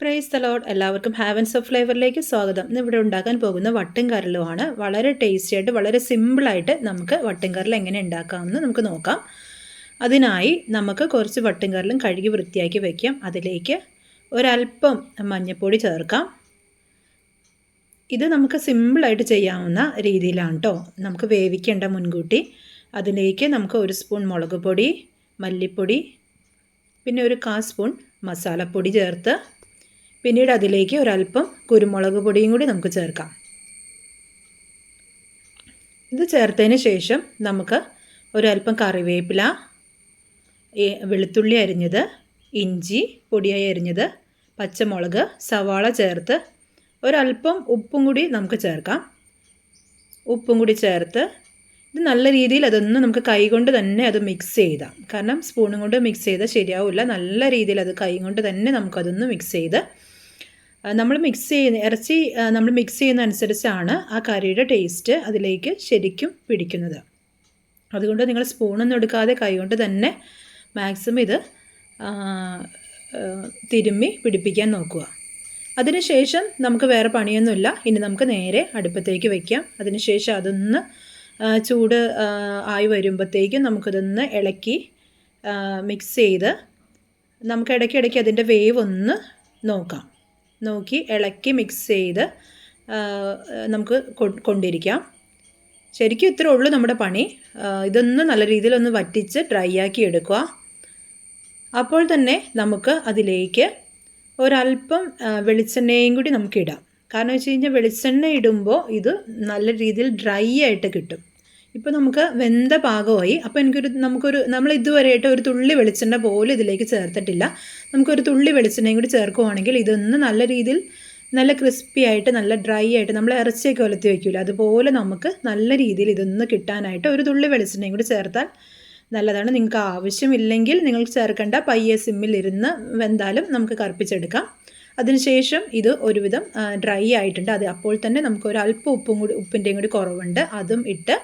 Praise the Lord. എല്ലാവർക്കും havens of ഫ്ലേവറിലേക്ക് സ്വാഗതം. ഇന്ന് ഇവിടെ ഉണ്ടാക്കാൻ പോകുന്ന വട്ടും കരലുമാണ്. വളരെ ടേസ്റ്റി ആയിട്ട് വളരെ സിമ്പിളായിട്ട് നമുക്ക് വട്ടും കരൽ എങ്ങനെ ഉണ്ടാക്കാമെന്ന് നമുക്ക് നോക്കാം. അതിനായി നമുക്ക് കുറച്ച് വട്ടും കരലും കഴുകി വൃത്തിയാക്കി വയ്ക്കാം. അതിലേക്ക് ഒരല്പം മഞ്ഞൾപ്പൊടി ചേർക്കാം. ഇത് നമുക്ക് സിമ്പിളായിട്ട് ചെയ്യാവുന്ന രീതിയിലാണ് കേട്ടോ. നമുക്ക് വേവിക്കേണ്ട മുൻകൂട്ടി. അതിലേക്ക് നമുക്ക് 1 സ്പൂൺ മുളക് പൊടി, മല്ലിപ്പൊടി, പിന്നെ ഒരു 1/4 സ്പൂൺ മസാലപ്പൊടി ചേർത്ത് പിന്നീട് അതിലേക്ക് ഒരല്പം കുരുമുളക് പൊടിയും കൂടി നമുക്ക് ചേർക്കാം. ഇത് ചേർത്തതിന് ശേഷം നമുക്ക് ഒരല്പം കറിവേപ്പില, വെളുത്തുള്ളി അരിഞ്ഞത്, ഇഞ്ചി പൊടിയായി അരിഞ്ഞത്, പച്ചമുളക്, സവാള ചേർത്ത് ഒരല്പം ഉപ്പും കൂടി നമുക്ക് ചേർക്കാം. ഉപ്പും കൂടി ചേർത്ത് ഇത് നല്ല രീതിയിൽ അതൊന്ന് നമുക്ക് കൈ കൊണ്ട് തന്നെ അത് മിക്സ് ചെയ്താം. കാരണം സ്പൂണും കൊണ്ട് മിക്സ് ചെയ്താൽ ശരിയാവില്ല. നല്ല രീതിയിൽ അത് കൈ കൊണ്ട് തന്നെ നമുക്കതൊന്ന് മിക്സ് ചെയ്ത് നമ്മൾ ഇറച്ചി നമ്മൾ മിക്സ് ചെയ്യുന്ന അനുസരിച്ചാണ് ആ കറിയുടെ ടേസ്റ്റ് അതിലേക്ക് ശരിക്കും പിടിക്കുന്നത്. അതുകൊണ്ട് നിങ്ങൾ സ്പൂണൊന്നും എടുക്കാതെ കൈകൊണ്ട് തന്നെ മാക്സിമം ഇത് തിരുമ്മി പിടിപ്പിക്കാൻ നോക്കുക. അതിനുശേഷം നമുക്ക് വേറെ പണിയൊന്നുമില്ല. ഇനി നമുക്ക് നേരെ അടുപ്പത്തേക്ക് വയ്ക്കാം. അതിനുശേഷം അതൊന്ന് ചൂട് ആയി വരുമ്പോഴത്തേക്കും നമുക്കതൊന്ന് ഇളക്കി മിക്സ് ചെയ്ത് നമുക്ക് ഇടയ്ക്കിടയ്ക്ക് അതിൻ്റെ വേവ് ഒന്ന് നോക്കി ഇളക്കി മിക്സ് ചെയ്ത് നമുക്ക് കൊണ്ടിരിക്കാം. ശരിക്കും ഇത്രേ ഉള്ളൂ നമ്മുടെ പണി. ഇതൊന്ന് നല്ല രീതിയിലൊന്ന് വറ്റിച്ച് ഡ്രൈ ആക്കി എടുക്കുക. അപ്പോൾ തന്നെ നമുക്ക് അതിലേക്ക് ഒരല്പം വെളിച്ചെണ്ണയും കൂടി നമുക്ക് ഇടാം. കാരണം വെച്ച് കഴിഞ്ഞാൽ വെളിച്ചെണ്ണ ഇടുമ്പോൾ ഇത് നല്ല രീതിയിൽ ഡ്രൈ ആയിട്ട് കിട്ടും. ഇപ്പോൾ നമുക്ക് വെന്ത പാകമായി. അപ്പോൾ നമ്മൾ ഇതുവരെയായിട്ട് ഒരു തുള്ളി വെളിച്ചെണ്ണ പോലും ഇതിലേക്ക് ചേർത്തിട്ടില്ല. നമുക്കൊരു തുള്ളി വെളിച്ചെണ്ണയും കൂടി ചേർക്കുവാണെങ്കിൽ ഇതൊന്ന് നല്ല രീതിയിൽ നല്ല ക്രിസ്പി ആയിട്ട് നല്ല ഡ്രൈ ആയിട്ട് നമ്മൾ ഇറച്ചിയൊക്കെ ഒലത്തി വയ്ക്കില്ല, അതുപോലെ നമുക്ക് നല്ല രീതിയിൽ ഇതൊന്ന് കിട്ടാനായിട്ട് ഒരു തുള്ളി വെളിച്ചെണ്ണയും കൂടി ചേർത്താൽ നല്ലതാണ്. നിങ്ങൾക്ക് ആവശ്യമില്ലെങ്കിൽ നിങ്ങൾ ചേർക്കേണ്ട. പയ്യെ സിമ്മിലിരുന്ന് വെന്താലും നമുക്ക് കറുപ്പിച്ചെടുക്കാം. അതിനുശേഷം ഇത് ഒരുവിധം ഡ്രൈ ആയിട്ടുണ്ട്. അപ്പോൾ തന്നെ നമുക്ക് ഒരല്പം ഉപ്പിൻ്റെയും കൂടി കുറവുണ്ട്. അതും ഇട്ട്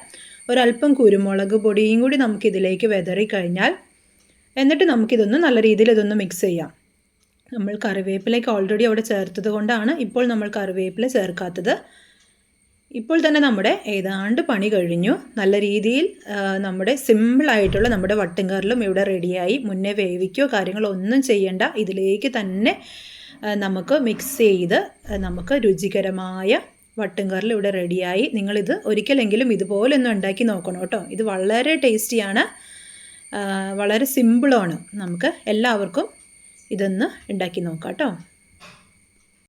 ഒരല്പം കുരുമുളക് പൊടിയും കൂടി നമുക്കിതിലേക്ക് വിതറി കഴിഞ്ഞാൽ എന്നിട്ട് നമുക്കിതൊന്ന് നല്ല രീതിയിൽ ഇതൊന്ന് മിക്സ് ചെയ്യാം. നമ്മൾ കറിവേപ്പിലേക്ക് ഓൾറെഡി അവിടെ ചേർത്തത് കൊണ്ടാണ് ഇപ്പോൾ നമ്മൾ കറിവേപ്പില ചേർക്കാത്തത്. ഇപ്പോൾ തന്നെ നമ്മുടെ ഏതാണ്ട് പണി കഴിഞ്ഞു. നല്ല രീതിയിൽ നമ്മുടെ സിമ്പിളായിട്ടുള്ള നമ്മുടെ വട്ടും കരലും ഇവിടെ റെഡിയായി. മുന്നേ വേവിക്കോ കാര്യങ്ങളൊന്നും ചെയ്യേണ്ട. ഇതിലേക്ക് തന്നെ നമുക്ക് മിക്സ് ചെയ്ത് നമുക്ക് രുചികരമായ വട്ടും കരൽ ഇവിടെ റെഡിയായി. നിങ്ങളിത് ഒരിക്കലെങ്കിലും ഇതുപോലെ ഒന്ന് ഉണ്ടാക്കി നോക്കണം കേട്ടോ. ഇത് വളരെ ടേസ്റ്റിയാണ്, വളരെ സിമ്പിളാണ്. നമുക്ക് എല്ലാവർക്കും ഇതൊന്ന് ഉണ്ടാക്കി നോക്കാം കേട്ടോ.